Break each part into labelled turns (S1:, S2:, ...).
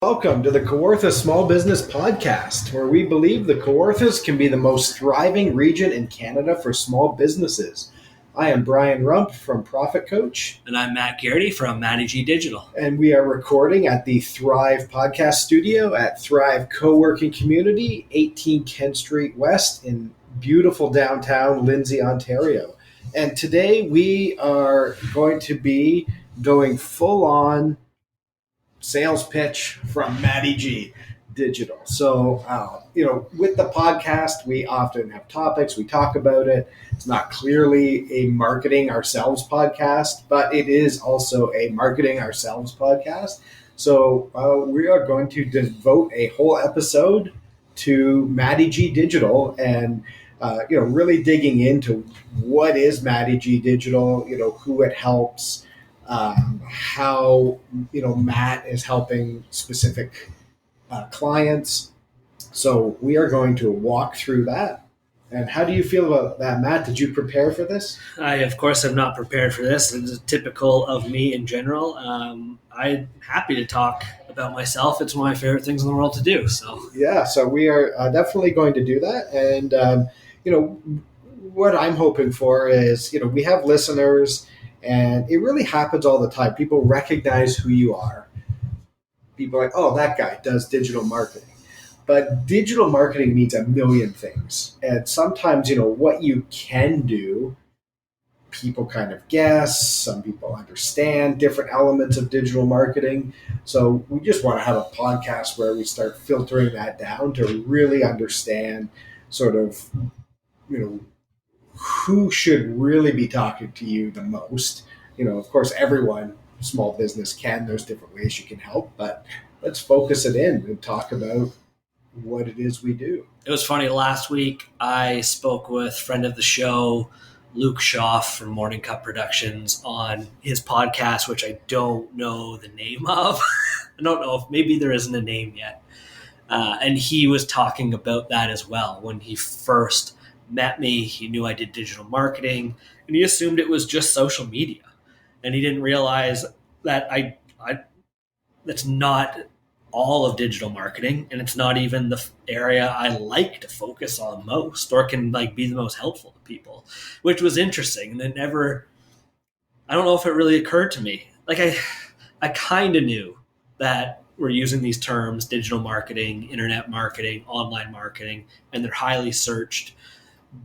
S1: Welcome to the Kawartha Small Business Podcast, where we believe the Kawarthas can be the most thriving region in Canada for small businesses. I am Brian Rump from Profit Coach.
S2: And I'm Matt Garrity from Matty G Digital.
S1: And we are recording at the Thrive Podcast Studio at Thrive Co-working Community, 18 Kent Street West in beautiful downtown Lindsay, Ontario. And today we are going to be going full on sales pitch from Matty G Digital. So, with the podcast, we often have topics, we talk about it. It's not clearly a marketing ourselves podcast, but it is also a marketing ourselves podcast. So we are going to devote a whole episode to Matty G Digital and really digging into what is Matty G Digital, who it helps, how Matt is helping specific clients. So we are going to walk through that. And how do you feel about that, Matt? Did you prepare for this?
S2: I, of course, am not prepared for this. This is typical of me in general. I'm happy to talk about myself. It's one of my favorite things in the world to do. So
S1: we are definitely going to do that. And what I'm hoping for is we have listeners. And it really happens all the time. People recognize who you are. People are like, oh, that guy does digital marketing. But digital marketing means a million things. And sometimes, what you can do, people kind of guess. Some people understand different elements of digital marketing. So we just want to have a podcast where we start filtering that down to really understand sort of, who should really be talking to you the most. Of course, everyone, small business can. There's different ways you can help, but let's focus it in and talk about what it is we do.
S2: It was funny. Last week, I spoke with friend of the show, Luke Schaff from Morning Cup Productions on his podcast, which I don't know the name of. I don't know if maybe there isn't a name yet. And he was talking about that as well. When he first met me, he knew I did digital marketing, and he assumed it was just social media. And he didn't realize that I that's not all of digital marketing, and it's not even the area I like to focus on most or can be the most helpful to people, which was interesting. And it never, I don't know if it really occurred to me. I kind of knew that we're using these terms, digital marketing, internet marketing, online marketing, and they're highly searched.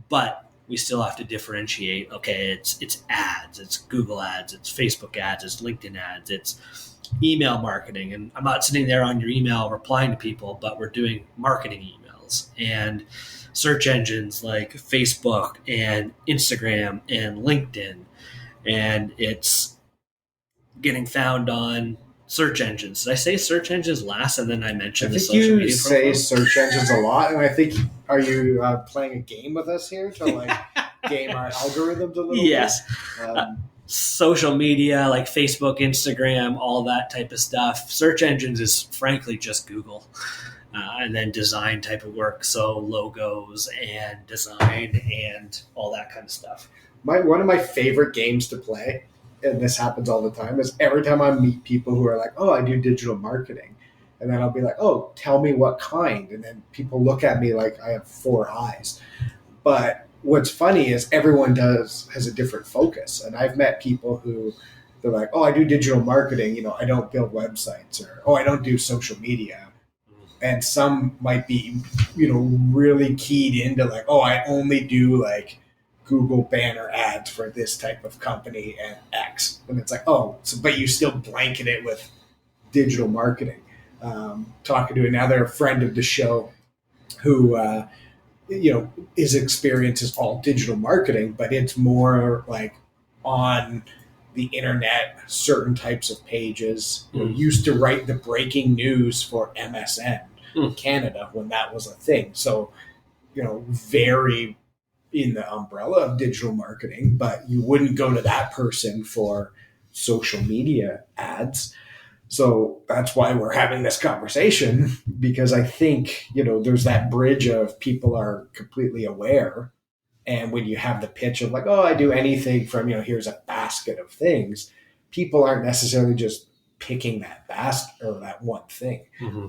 S2: But we still have to differentiate. Okay, it's ads, it's Google ads, it's Facebook ads, it's LinkedIn ads, it's email marketing. And I'm not sitting there on your email replying to people, but we're doing marketing emails and search engines like Facebook and Instagram and LinkedIn. And it's getting found on search engines. Did I say search engines last and then I mentioned the social media profile?
S1: You say search engines a lot, and I think, are you playing a game with us here to game our algorithms a little bit?
S2: Yes. Social media like Facebook, Instagram, all that type of stuff. Search engines is frankly just Google. And then design type of work, so logos and design and all that kind of stuff.
S1: One of my favorite games to play, and this happens all the time, is every time I meet people who are like, oh, I do digital marketing. And then I'll be like, oh, tell me what kind. And then people look at me like I have four eyes. But what's funny is everyone has a different focus. And I've met people who they're like, oh, I do digital marketing. I don't build websites, or, oh, I don't do social media. And some might be, really keyed into oh, I only do Google banner ads for this type of company and X. And it's like, oh, but you still blanket it with digital marketing. Talking to another friend of the show who, his experience is all digital marketing, but it's more on the internet, certain types of pages. Used to write the breaking news for MSN Canada when that was a thing. So, very in the umbrella of digital marketing, but you wouldn't go to that person for social media ads. So that's why we're having this conversation, because I think, there's that bridge of people are completely aware. And when you have the pitch of oh, I do anything from, here's a basket of things, people aren't necessarily just picking that basket or that one thing.
S2: Mm-hmm.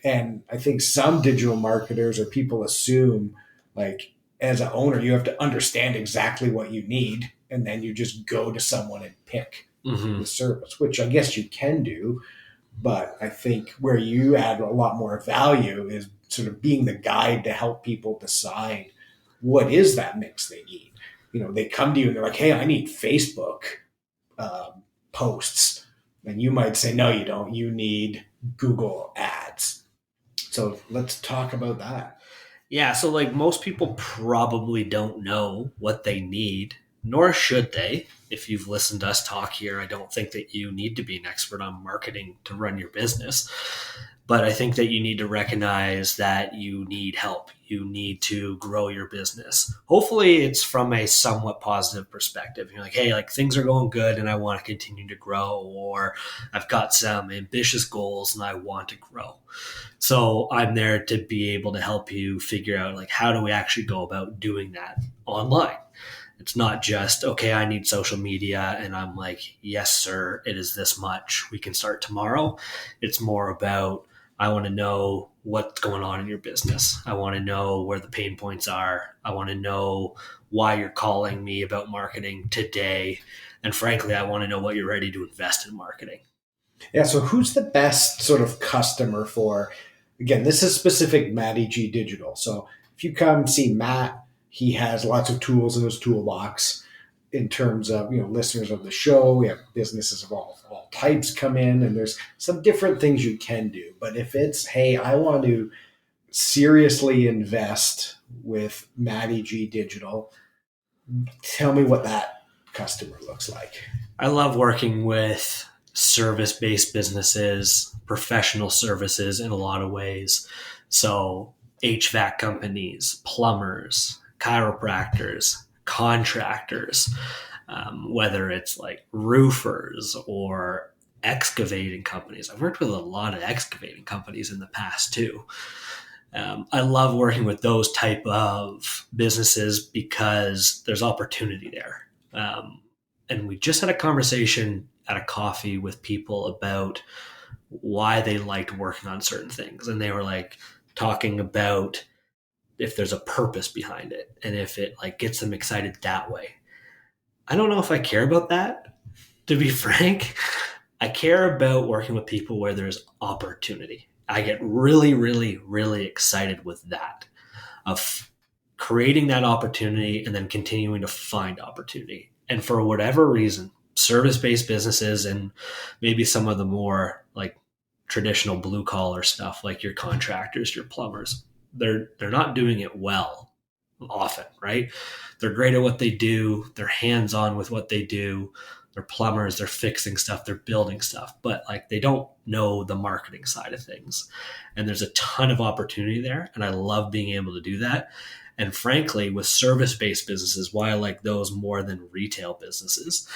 S1: And I think some digital marketers or people assume, like, as an owner, you have to understand exactly what you need, and then you just go to someone and pick
S2: Mm-hmm.
S1: the service, which I guess you can do. But I think where you add a lot more value is sort of being the guide to help people decide what is that mix they need. They come to you and they're like, hey, I need Facebook posts. And you might say, no, you don't. You need Google ads. So let's talk about that.
S2: Yeah, so like most people probably don't know what they need, nor should they. If you've listened to us talk here, I don't think that you need to be an expert on marketing to run your business. But I think that you need to recognize that you need help. You need to grow your business. Hopefully it's from a somewhat positive perspective. You're like, hey, like things are going good and I want to continue to grow, or I've got some ambitious goals and I want to grow. So I'm there to be able to help you figure out like, how do we actually go about doing that online? It's not just, okay, I need social media. And I'm like, yes, sir, it is this much. We can start tomorrow. It's more about, I want to know what's going on in your business. I want to know where the pain points are. I want to know why you're calling me about marketing today. And frankly, I want to know what you're ready to invest in marketing.
S1: Yeah. So who's the best sort of customer for, again, this is specific Matty G Digital. So if you come see Matt, he has lots of tools in his toolbox in terms of, listeners of the show. We have businesses of all types come in, and there's some different things you can do. But if it's, hey, I want to seriously invest with Matty G Digital, tell me what that customer looks like.
S2: I love working with service-based businesses, professional services in a lot of ways. So HVAC companies, plumbers, chiropractors, contractors, whether it's like roofers or excavating companies. I've worked with a lot of excavating companies in the past too. I love working with those type of businesses because there's opportunity there. And we just had a conversation at a coffee with people about why they liked working on certain things. And they were like talking about if there's a purpose behind it and if it like gets them excited that way. I don't know if I care about that, to be frank. I care about working with people where there's opportunity. I get really, really, really excited with that, of creating that opportunity and then continuing to find opportunity. And for whatever reason, service-based businesses and maybe some of the more like traditional blue collar stuff, like your contractors, your plumbers, they're not doing it well often, right? They're great at what they do. They're hands-on with what they do. They're plumbers, they're fixing stuff, they're building stuff, but like they don't know the marketing side of things. And there's a ton of opportunity there. And I love being able to do that. And frankly, with service-based businesses, why I like those more than retail businesses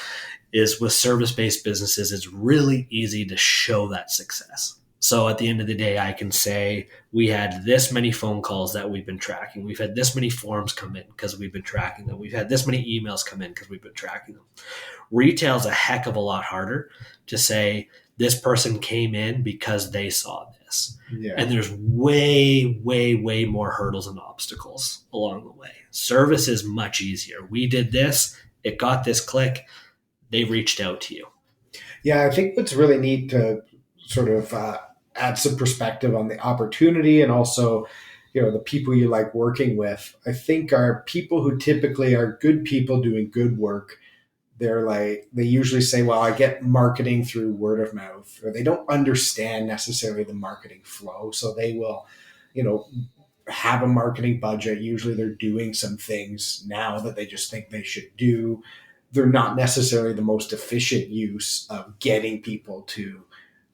S2: is with service-based businesses, it's really easy to show that success. So at the end of the day, I can say we had this many phone calls that we've been tracking. We've had this many forms come in because we've been tracking them. We've had this many emails come in because we've been tracking them. Retail is a heck of a lot harder to say this person came in because they saw this. Yeah. And there's way, way, way more hurdles and obstacles along the way. Service is much easier. We did this. It got this click. They reached out to you.
S1: Yeah, I think what's really neat to sort of add some perspective on the opportunity and also, the people you like working with, I think are people who typically are good people doing good work. They usually say, well, I get marketing through word of mouth, or they don't understand necessarily the marketing flow. So they will, have a marketing budget. Usually they're doing some things now that they just think they should do. They're not necessarily the most efficient use of getting people to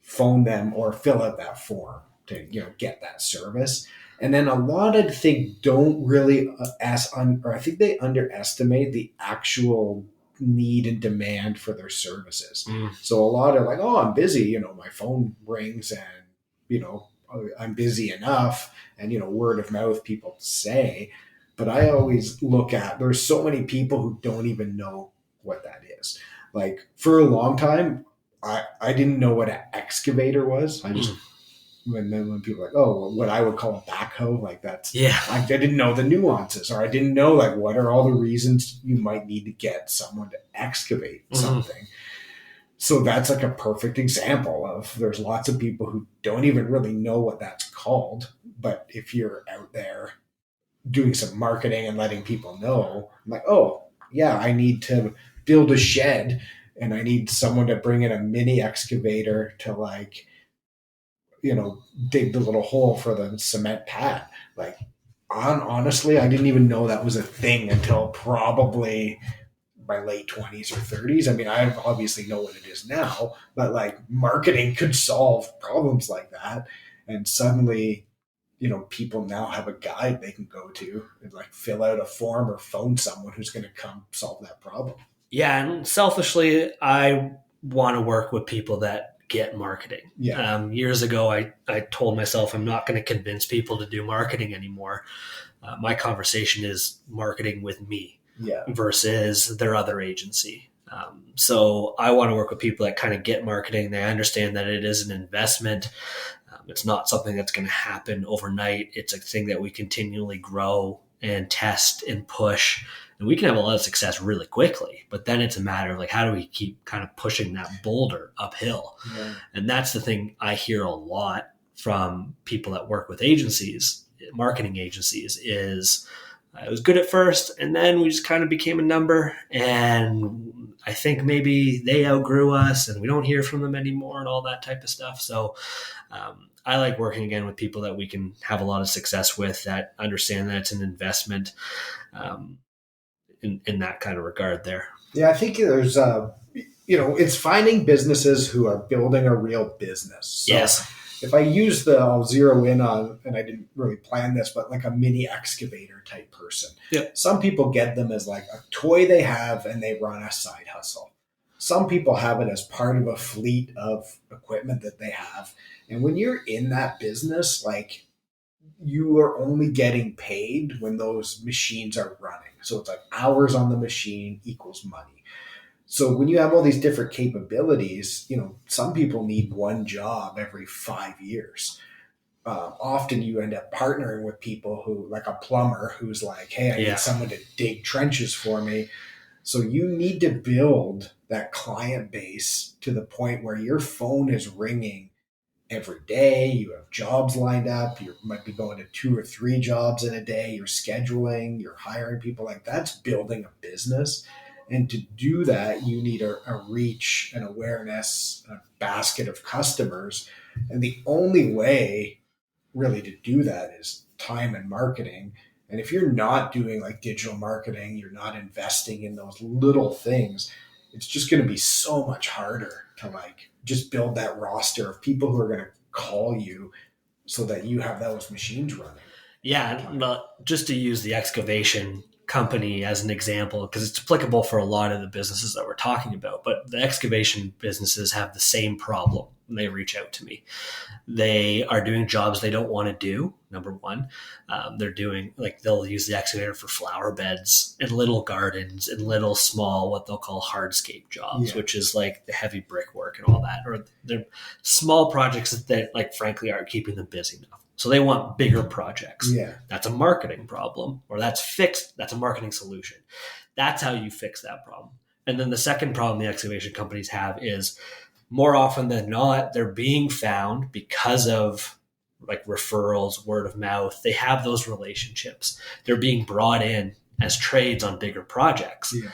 S1: phone them or fill out that form to, get that service. And then a lot of things don't really I think they underestimate the actual need and demand for their services. So a lot are like, oh, I'm busy, my phone rings and, I'm busy enough, and, word of mouth people say. But I always look at, there's so many people who don't even know what that is. Like for a long time, I didn't know what an excavator was. I just when people are like, oh, well, what I would call a backhoe, like that's I didn't know the nuances, or I didn't know like what are all the reasons you might need to get someone to excavate something. So that's like a perfect example of there's lots of people who don't even really know what that's called, but if you're out there doing some marketing and letting people know, I'm like, oh yeah, I need to build a shed and I need someone to bring in a mini excavator to like, dig the little hole for the cement pad. Like, honestly, I didn't even know that was a thing until probably my late 20s or 30s. I mean, I obviously know what it is now, but like marketing could solve problems like that. And suddenly, people now have a guide they can go to and like fill out a form or phone someone who's going to come solve that problem.
S2: Yeah. And selfishly, I want to work with people that get marketing.
S1: Yeah.
S2: Years ago, I told myself I'm not going to convince people to do marketing anymore. My conversation is marketing with me versus their other agency. So I want to work with people that kind of get marketing. They understand that it is an investment. It's not something that's going to happen overnight. It's a thing that we continually grow and test and push. And we can have a lot of success really quickly, but then it's a matter of like, how do we keep kind of pushing that boulder uphill? Yeah. And that's the thing I hear a lot from people that work with agencies, marketing agencies, is it was good at first, and then we just kind of became a number, and I think maybe they outgrew us and we don't hear from them anymore and all that type of stuff. So I like working again with people that we can have a lot of success with, that understand that it's an investment. In that kind of regard there.
S1: Yeah, I think there's, it's finding businesses who are building a real business. So
S2: yes.
S1: If I use I'll zero in on, and I didn't really plan this, but like a mini excavator type person.
S2: Yep.
S1: Some people get them as like a toy they have and they run a side hustle. Some people have it as part of a fleet of equipment that they have. And when you're in that business, like, you are only getting paid when those machines are running. So it's like hours on the machine equals money. So when you have all these different capabilities, some people need one job every 5 years. Often you end up partnering with people who, like a plumber who's like, hey, I need someone to dig trenches for me. So you need to build that client base to the point where your phone is ringing every day. You have jobs lined up. You might be going to 2 or 3 jobs in a day. You're scheduling, you're hiring people. Like, that's building a business. And to do that, you need a reach, an awareness, a basket of customers. And the only way really to do that is time and marketing. And if you're not doing like digital marketing, you're not investing in those little things, it's just going to be so much harder to like just build that roster of people who are going to call you so that you have those machines running.
S2: Yeah, just to use the excavation company as an example, because it's applicable for a lot of the businesses that we're talking about, but the excavation businesses have the same problem when they reach out to me. They are doing jobs they don't want to do, number one. They're doing, like, they'll use the excavator for flower beds and little gardens and little small, what they'll call hardscape jobs, which is like the heavy brickwork and all that, or they're small projects that like, frankly, aren't keeping them busy enough. So they want bigger projects.
S1: Yeah.
S2: That's a marketing problem, or that's a marketing solution. That's how you fix that problem. And then the second problem the excavation companies have is, more often than not, they're being found because of like referrals, word of mouth. They have those relationships. They're being brought in as trades on bigger projects. Yeah.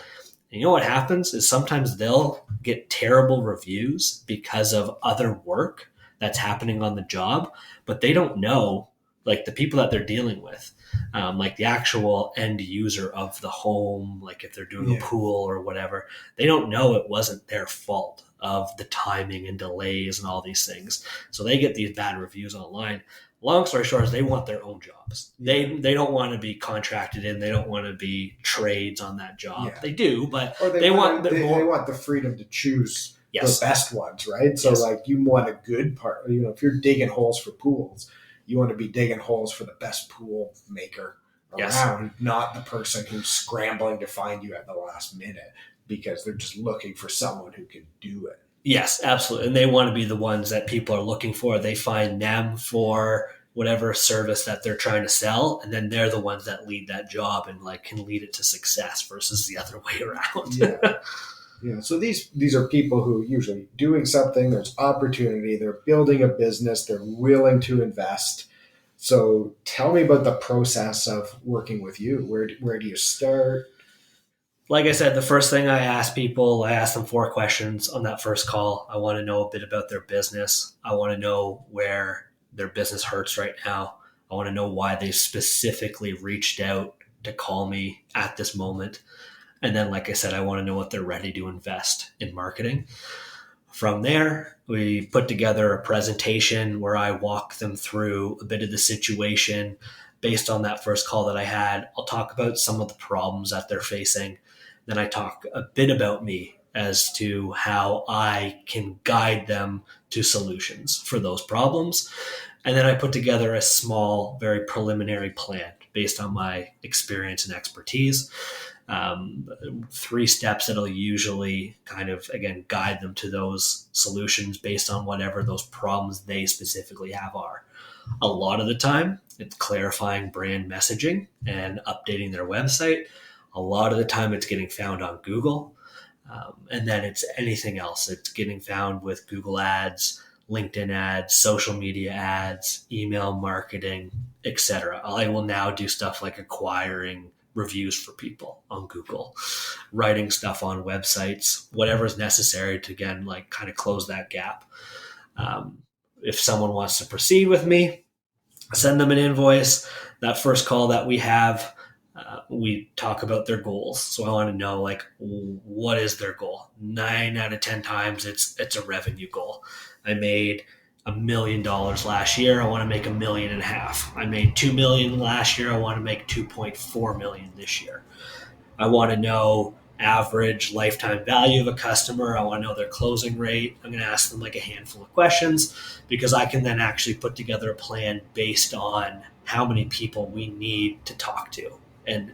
S2: And you know what happens is sometimes they'll get terrible reviews because of other work that's happening on the job, but they don't know, like, the people that they're dealing with, like the actual end user of the home, like if they're doing a pool or whatever, they don't know it wasn't their fault of the timing and delays and all these things. So they get these bad reviews online. Long story short is they want their own jobs. They don't want to be contracted in. They don't want to be trades on that job. Yeah. They do, but they want
S1: the freedom to choose the best ones, right? So like, you want a good part, if you're digging holes for pools, you want to be digging holes for the best pool maker around, not the person who's scrambling to find you at the last minute because they're just looking for someone who can do it.
S2: Yes, absolutely. And they want to be the ones that people are looking for. They find them for whatever service that they're trying to sell, and then they're the ones that lead that job and like can lead it to success versus the other way around.
S1: Yeah. Yeah. So these are people who usually doing something, there's opportunity, they're building a business, they're willing to invest. So tell me about the process of working with you. Where do you start?
S2: Like I said, the first thing I ask people, I ask them 4 questions on that first call. I want to know a bit about their business. I want to know where their business hurts right now. I want to know why they specifically reached out to call me at this moment. And then, like I said, I want to know what they're ready to invest in marketing. From there, we put together a presentation where I walk them through a bit of the situation based on that first call that I had. I'll talk about some of the problems that they're facing. Then I talk a bit about me as to how I can guide them to solutions for those problems. And then I put together a small, very preliminary plan based on my experience and expertise. 3 steps that'll usually kind of, again, guide them to those solutions based on whatever those problems they specifically have are. A lot of the time, it's clarifying brand messaging and updating their website. A lot of the time, it's getting found on Google. And then it's anything else. It's getting found with Google ads, LinkedIn ads, social media ads, email marketing, etc. I will now do stuff like acquiring reviews for people on Google, writing stuff on websites, whatever is necessary to, again, like kind of close that gap. If someone wants to proceed with me, send them an invoice. That first call that we have, we talk about their goals. So I want to know, like, what is their goal? 9 out of 10 times it's a revenue goal. I made $1 million last year. I want to make $1.5 million. I made $2 million last year. I want to make $2.4 million this year. I want to know average lifetime value of a customer. I want to know their closing rate. I'm going to ask them like a handful of questions because I can then actually put together a plan based on how many people we need to talk to and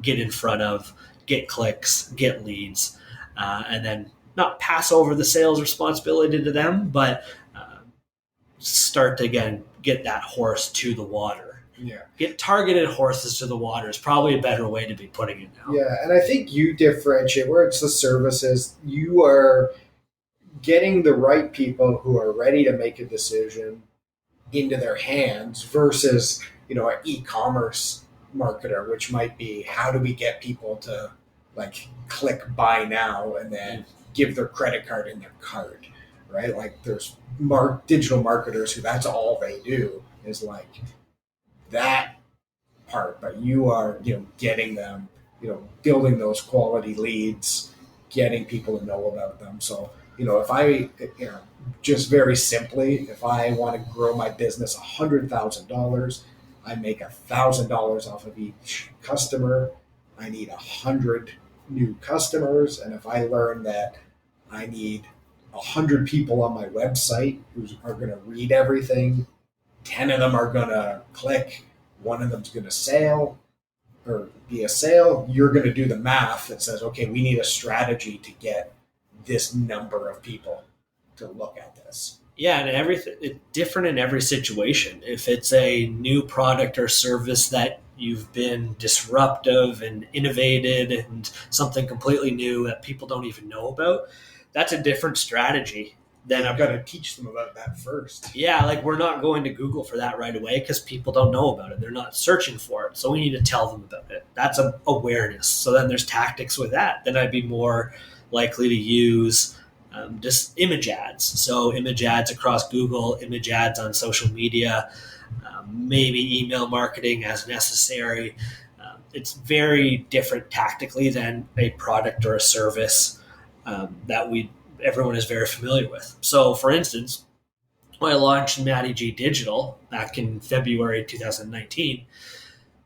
S2: get in front of, get clicks, get leads, and then not pass over the sales responsibility to them, but start to, again, get that horse to the water.
S1: Yeah.
S2: Get targeted horses to the water is probably a better way to be putting it now.
S1: Yeah, and I think you differentiate where it's the services. You are getting the right people who are ready to make a decision into their hands versus, an e-commerce marketer, which might be how do we get people to like click buy now and then give their credit card in their cart, right? Like there's digital marketers who that's all they do is like that part, but you are, getting them, building those quality leads, getting people to know about them. So, if I, just very simply, if I want to grow my business $100,000, I make $1,000 off of each customer. I need 100 new customers. And if I learn that I need 100 people on my website who are going to read everything, 10 of them are going to click, one of them's going to sale or be a sale, you're going to do the math that says, okay, we need a strategy to get this number of people to look at this.
S2: Yeah, and everything it's different in every situation. If it's a new product or service that you've been disruptive and innovated and something completely new that people don't even know about, that's a different strategy. Then
S1: I've got to teach them about that first.
S2: Yeah, like we're not going to Google for that right away because people don't know about it. They're not searching for it. So we need to tell them about it. That's a awareness. So then there's tactics with that. Then I'd be more likely to use just image ads. So image ads across Google, image ads on social media, maybe email marketing as necessary. It's very different tactically than a product or a service that everyone is very familiar with. So, for instance, when I launched Matty G Digital back in February 2019,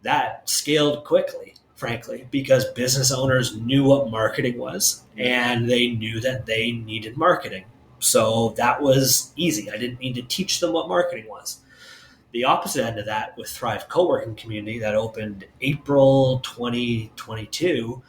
S2: that scaled quickly, frankly, because business owners knew what marketing was and they knew that they needed marketing. So that was easy. I didn't need to teach them what marketing was. The opposite end of that with Thrive Co-working Community that opened April 2022,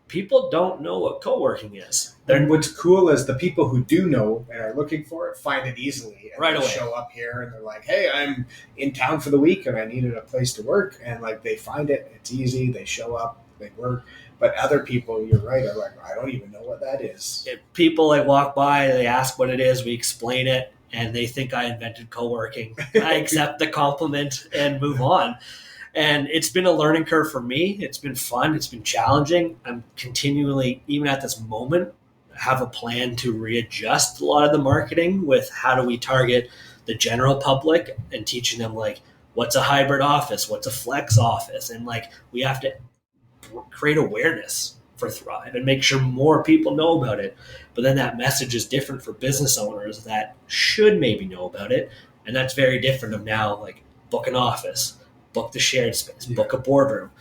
S2: people don't know what co-working is.
S1: And what's cool is the people who do know and are looking for it find it easily. And
S2: Right
S1: they
S2: away.
S1: show up here and they're like, hey, I'm in town for the week and I needed a place to work. And like they find it. It's easy. They show up. They work. But other people, you're right, are like, I don't even know what that is.
S2: If people like walk by, they ask what it is, we explain it, and they think I invented co-working. I accept the compliment and move on. And it's been a learning curve for me. It's been fun. It's been challenging. I'm continually, even at this moment, have a plan to readjust a lot of the marketing with how do we target the general public and teaching them like what's a hybrid office, what's a flex office. And like we have to create awareness for Thrive and make sure more people know about it. But then that message is different for business owners that should maybe know about it. And that's very different of now, like book an office, book the shared space, book a boardroom.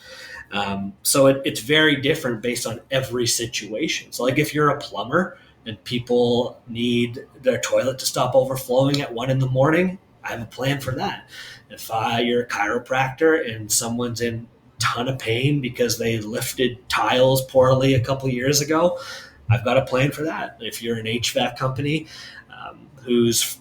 S2: So it's very different based on every situation. So like if you're a plumber and people need their toilet to stop overflowing at 1 a.m, I have a plan for that. If you're a chiropractor and someone's in ton of pain because they lifted tiles poorly a couple of years ago, I've got a plan for that. If you're an HVAC company who's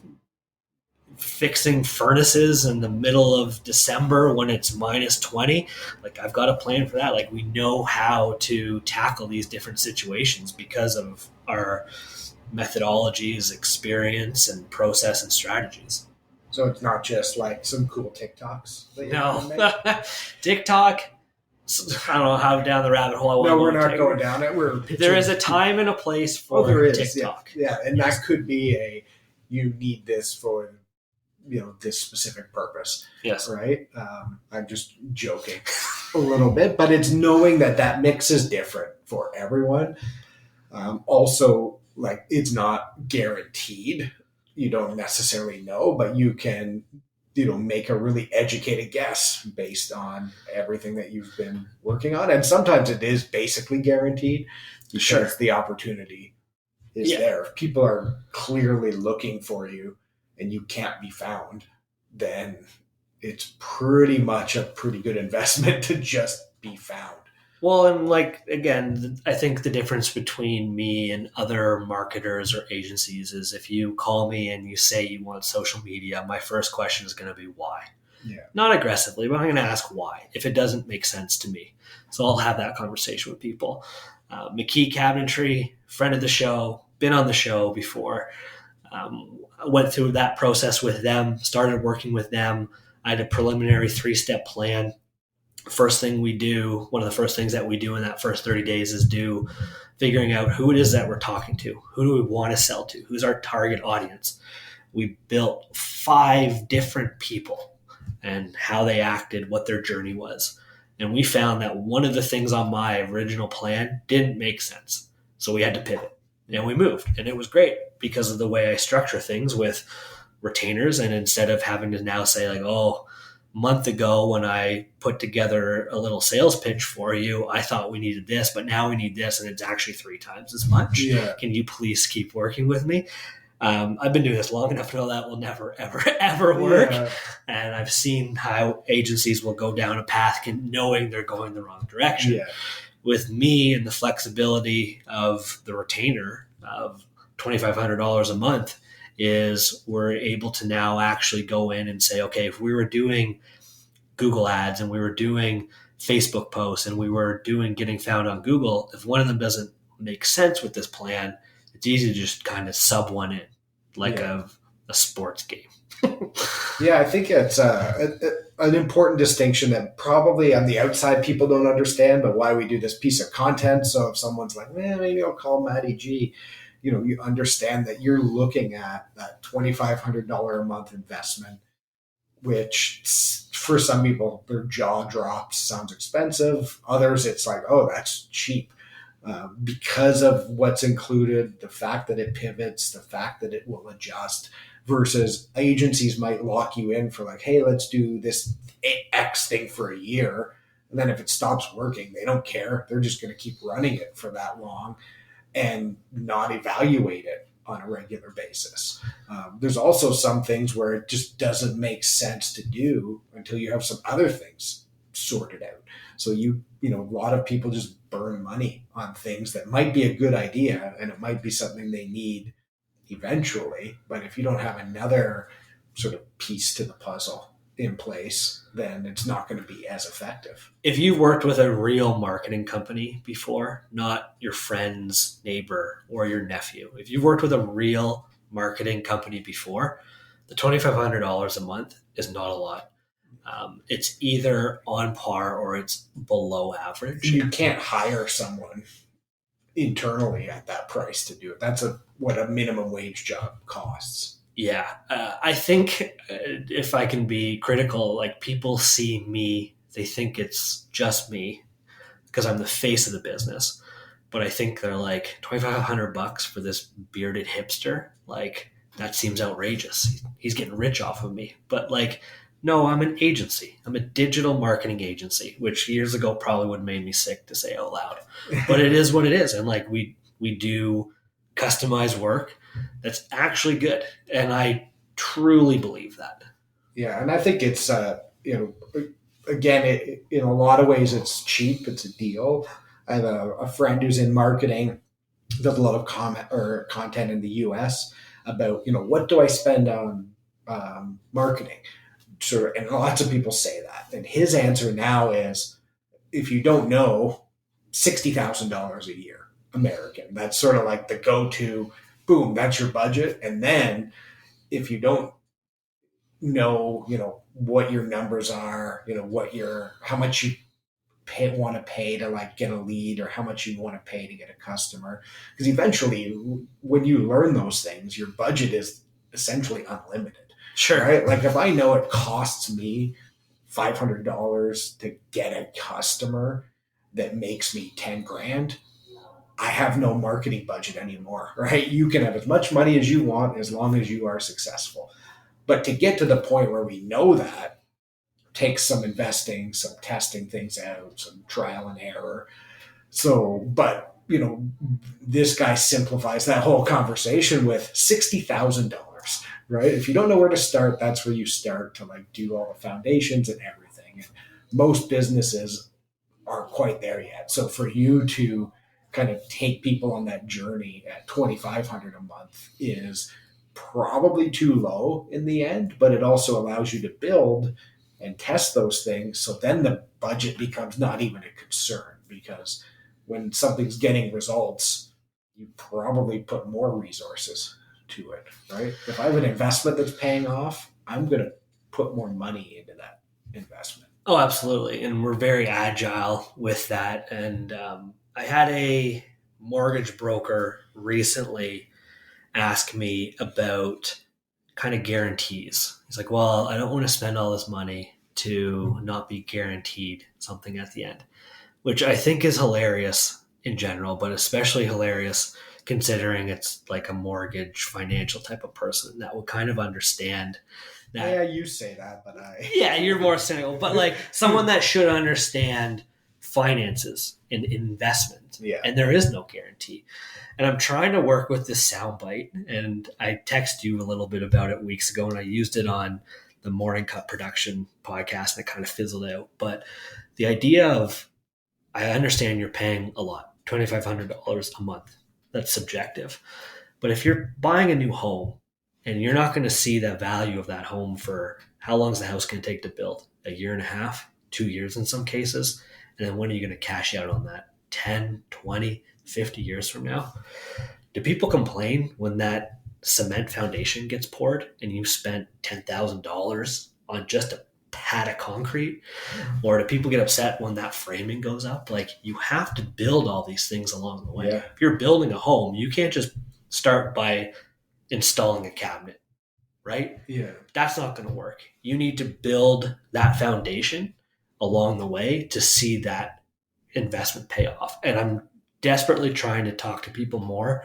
S2: fixing furnaces in the middle of December when it's minus 20, like I've got a plan for that. Like we know how to tackle these different situations because of our methodologies, experience, and process and strategies.
S1: So it's not just like some cool TikToks. That
S2: No. TikTok, I don't know how down the rabbit hole I want to go.
S1: No, we're not going down it.
S2: There is a time and a place for
S1: there is,
S2: TikTok.
S1: Yeah, and that could be you need this for this specific purpose.
S2: Yes.
S1: Right? I'm just joking a little bit, but it's knowing that mix is different for everyone. Also, like it's not guaranteed. You don't necessarily know, but you can, make a really educated guess based on everything that you've been working on. And sometimes it is basically guaranteed because the opportunity is there. If people are clearly looking for you and you can't be found, then it's pretty much a pretty good investment to just be found.
S2: Well, and like, again, I think the difference between me and other marketers or agencies is if you call me and you say you want social media, my first question is going to be why.
S1: Yeah.
S2: Not aggressively, but I'm going to ask why if it doesn't make sense to me. So I'll have that conversation with people. McKee Cabinetry, friend of the show, been on the show before. I went through that process with them, started working with them. I had a preliminary 3-step plan. First thing we do, one of the first things that we do in that first 30 days is figuring out who it is that we're talking to. Who do we want to sell to? Who's our target audience? We built 5 different people and how they acted, what their journey was. And we found that one of the things on my original plan didn't make sense. So we had to pivot and we moved. And it was great because of the way I structure things with retainers. And instead of having to now say like, month ago when I put together a little sales pitch for you, I thought we needed this, but now we need this, and it's actually 3 times as much.
S1: Yeah.
S2: Can you please keep working with me? I've been doing this long enough to know that will never, ever, ever work. Yeah. And I've seen how agencies will go down a path knowing they're going the wrong direction.
S1: Yeah.
S2: With me and the flexibility of the retainer of $2,500 a month, is we're able to now actually go in and say, okay, if we were doing Google ads and we were doing Facebook posts and we were doing getting found on Google, if one of them doesn't make sense with this plan, it's easy to just kind of sub one in like a sports game.
S1: Yeah, I think it's an important distinction that probably on the outside people don't understand, but why we do this piece of content. So if someone's like, maybe I'll call Matty G, you understand that you're looking at that $2,500 a month investment, which for some people, their jaw drops, sounds expensive. Others, it's like, oh, that's cheap. Because of what's included, the fact that it pivots, the fact that it will adjust, versus agencies might lock you in for like, hey, let's do this X thing for a year. And then if it stops working, they don't care. They're just going to keep running it for that long and not evaluate it on a regular basis. There's also some things where it just doesn't make sense to do until you have some other things sorted out. So a lot of people just burn money on things that might be a good idea and it might be something they need eventually, but if you don't have another sort of piece to the puzzle in place, then it's not going to be as effective.
S2: If you've worked with a real marketing company before, not your friend's neighbor or your nephew, if you've worked with a real marketing company before, the $2,500 a month is not a lot. It's either on par or it's below average.
S1: You can't hire someone internally at that price to do it. That's what a minimum wage job costs.
S2: Yeah. I think if I can be critical, like people see me, they think it's just me because I'm the face of the business. But I think they're like $2,500 for this bearded hipster. Like that seems outrageous. He's getting rich off of me. But like, no, I'm an agency. I'm a digital marketing agency, which years ago probably would have made me sick to say out loud. But it is what it is. And like we do customized work that's actually good. And I truly believe that.
S1: Yeah. And I think it's, again, in a lot of ways it's cheap. It's a deal. I have a friend who's in marketing, does a lot of content in the US about, what do I spend on marketing? Sure, and lots of people say that. And his answer now is, if you don't know, $60,000 a year, American. That's sort of like the go-to, boom, that's your budget. And then if you don't know, what your numbers are, how much you want to pay to like get a lead or how much you want to pay to get a customer. Because eventually when you learn those things, your budget is essentially unlimited.
S2: Sure.
S1: Right? Like if I know it costs me $500 to get a customer that makes me 10 grand, I have no marketing budget anymore, right? You can have as much money as you want as long as you are successful. But to get to the point where we know that takes some investing, some testing things out, some trial and error. So, but this guy simplifies that whole conversation with $60,000. Right? If you don't know where to start, that's where you start to like do all the foundations and everything. And most businesses aren't quite there yet. So for you to kind of take people on that journey at $2,500 a month is probably too low in the end, but it also allows you to build and test those things. So then the budget becomes not even a concern, because when something's getting results, you probably put more resources to it, right? If I have an investment that's paying off, I'm going to put more money into that investment.
S2: Oh, absolutely. And we're very agile with that. And I had a mortgage broker recently ask me about kind of guarantees. He's like, well, I don't want to spend all this money to not be guaranteed something at the end, which I think is hilarious in general, but especially hilarious considering it's like a mortgage financial type of person that will kind of understand that.
S1: Yeah, you say that, but
S2: yeah, you're more cynical, but like someone that should understand finances and investment.
S1: Yeah.
S2: And there is no guarantee. And I'm trying to work with this soundbite, and I texted you a little bit about it weeks ago, and I used it on the Morning Cup production podcast, and it kind of fizzled out. But the idea of, I understand you're paying a lot, $2,500 a month. That's subjective. But if you're buying a new home and you're not going to see the value of that home for how long is the house going to take to build? A year and a half, 2 years in some cases. And then when are you going to cash out on that? 10, 20, 50 years from now? Do people complain when that cement foundation gets poured and you spent $10,000 on just a pad of concrete? Or do people get upset when that framing goes up? Like, you have to build all these things along the way.
S1: Yeah.
S2: If you're building a home, you can't just start by installing a cabinet, right?
S1: Yeah.
S2: That's not going to work. You need to build that foundation along the way to see that investment pay off. And I'm desperately trying to talk to people more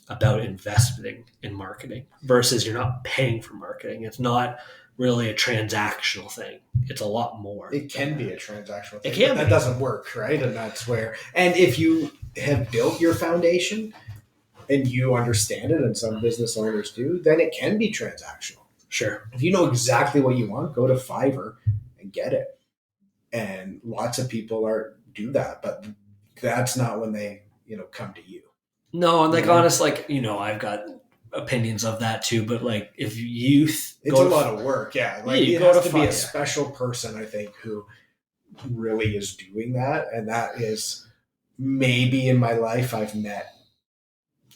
S2: about investing in marketing versus you're not paying for marketing. It's not really a transactional thing. It's a lot more.
S1: It can be a transactional thing.
S2: It can
S1: but that doesn't work, right? And that's where, and if you have built your foundation and you understand it, and some business owners do, then it can be transactional.
S2: Sure.
S1: If you know exactly what you want, go to Fiverr and get it. And lots of people do that, but that's not when they, come to you.
S2: No, and like honest, like I've got opinions of that too. But like if
S1: it's a lot of work. Yeah, like it has to be a special person, I think, who really is doing that, and that is maybe in my life I've met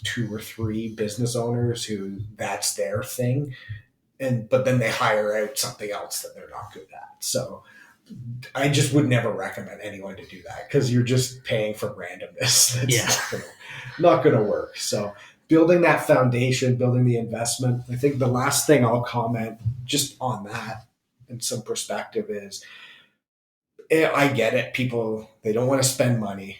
S1: 2 or 3 business owners who that's their thing, but then they hire out something else that they're not good at. So I just would never recommend anyone to do that because you're just paying for randomness. That's not going to work. So building that foundation, building the investment. I think the last thing I'll comment just on that and some perspective is, I get it. People, they don't want to spend money.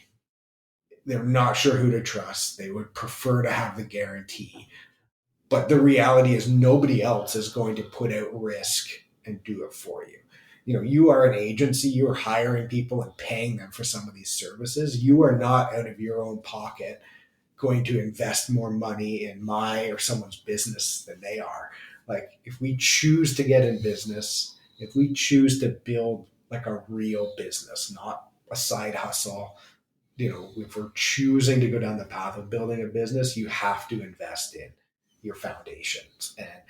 S1: They're not sure who to trust. They would prefer to have the guarantee. But the reality is nobody else is going to put out risk and do it for you. You are an agency, you're hiring people and paying them for some of these services. You are not out of your own pocket going to invest more money in my or someone's business than they are. Like if we choose to get in business, if we choose to build like a real business, not a side hustle, if we're choosing to go down the path of building a business, you have to invest in your foundations. And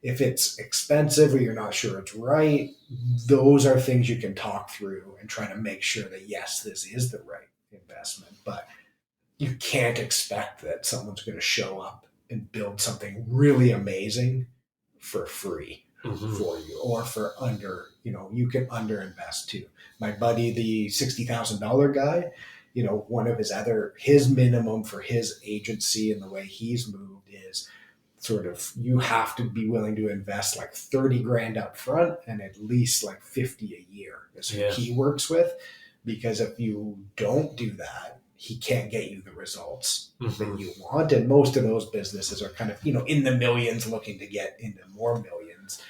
S1: if it's expensive or you're not sure it's right, those are things you can talk through and try to make sure that, yes, this is the right investment. But you can't expect that someone's going to show up and build something really amazing for free for you or for under, you can underinvest too. My buddy, the $60,000 guy, one of his minimum for his agency and the way he's moved is sort of, you have to be willing to invest like 30 grand up front and at least like 50 a year is who he works with. Because if you don't do that, he can't get you the results that you want. And most of those businesses are kind of, in the millions looking to get into more millions.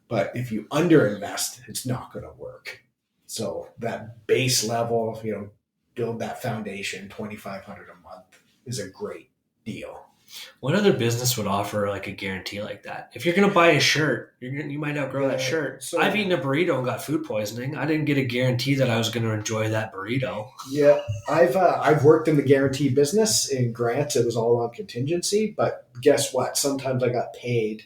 S1: But if you underinvest, it's not going to work. So that base level, build that foundation, $2,500 a month is a great deal.
S2: What other business would offer like a guarantee like that? If you're going to buy a shirt, you might outgrow that shirt. So, I've eaten a burrito and got food poisoning. I didn't get a guarantee that I was going to enjoy that burrito.
S1: Yeah, I've worked in the guarantee business. In grants, it was all on contingency. But guess what? Sometimes I got paid.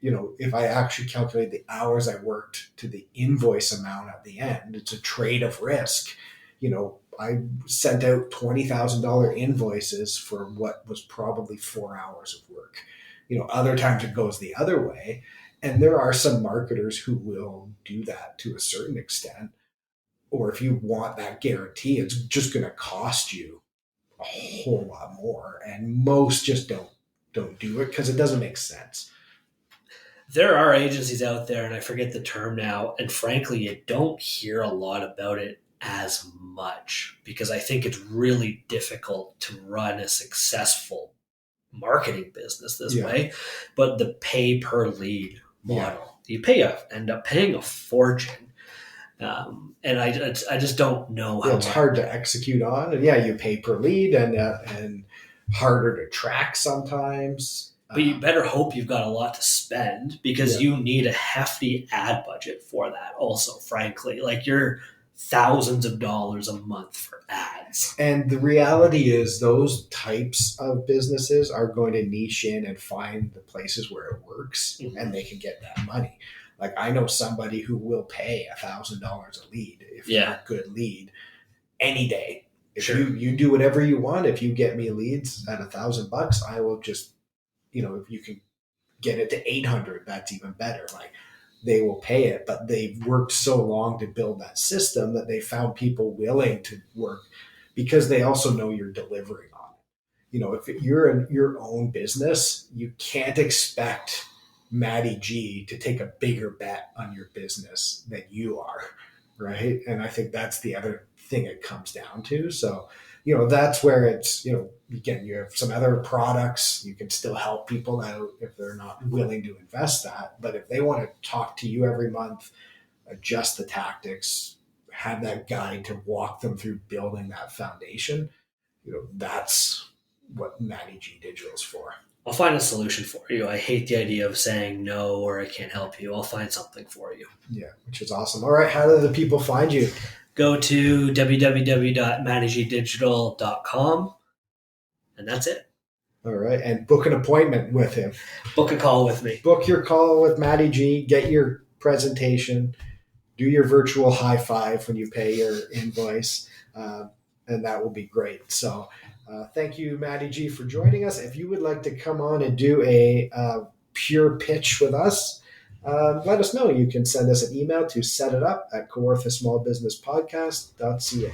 S1: If I actually calculate the hours I worked to the invoice amount at the end, it's a trade of risk. I sent out $20,000 invoices for what was probably 4 hours of work. Other times it goes the other way. And there are some marketers who will do that to a certain extent. Or if you want that guarantee, it's just going to cost you a whole lot more. And most just don't do it because it doesn't make sense.
S2: There are agencies out there, and I forget the term now, and frankly, you don't hear a lot about it as much because I think it's really difficult to run a successful marketing business this way. But the pay per lead model, you end up paying a fortune. And I just don't know how
S1: it's hard to execute on. And you pay per lead and harder to track sometimes.
S2: But you better hope you've got a lot to spend because you need a hefty ad budget for that also, frankly. Like you're thousands of dollars a month for ads.
S1: And the reality is those types of businesses are going to niche in and find the places where it works and they can get that money. Like I know somebody who will pay $1,000 a lead if you're a good lead any day. If you do whatever you want, if you get me leads at $1,000, I will just, if you can get it to 800, that's even better. Like they will pay it, but they've worked so long to build that system that they found people willing to work because they also know you're delivering on it. If you're in your own business, you can't expect Matty G to take a bigger bet on your business than you are, right? And I think that's the other thing it comes down to. So, that's where it's, again, you have some other products, you can still help people out if they're not willing to invest that. But if they want to talk to you every month, adjust the tactics, have that guide to walk them through building that foundation, that's what Matty G Digital is for.
S2: I'll find a solution for you. I hate the idea of saying no or I can't help you. I'll find something for you.
S1: Yeah, which is awesome. All right, how do the people find you?
S2: Go to www.mattygdigital.com, and that's it.
S1: All right, and book an appointment with him.
S2: Book a call with me.
S1: Book your call with Matty G. Get your presentation. Do your virtual high five when you pay your invoice, and that will be great. So thank you, Matty G, for joining us. If you would like to come on and do a pure pitch with us, let us know. You can send us an email to setitup@kawarthasmallbusinesspodcast.ca.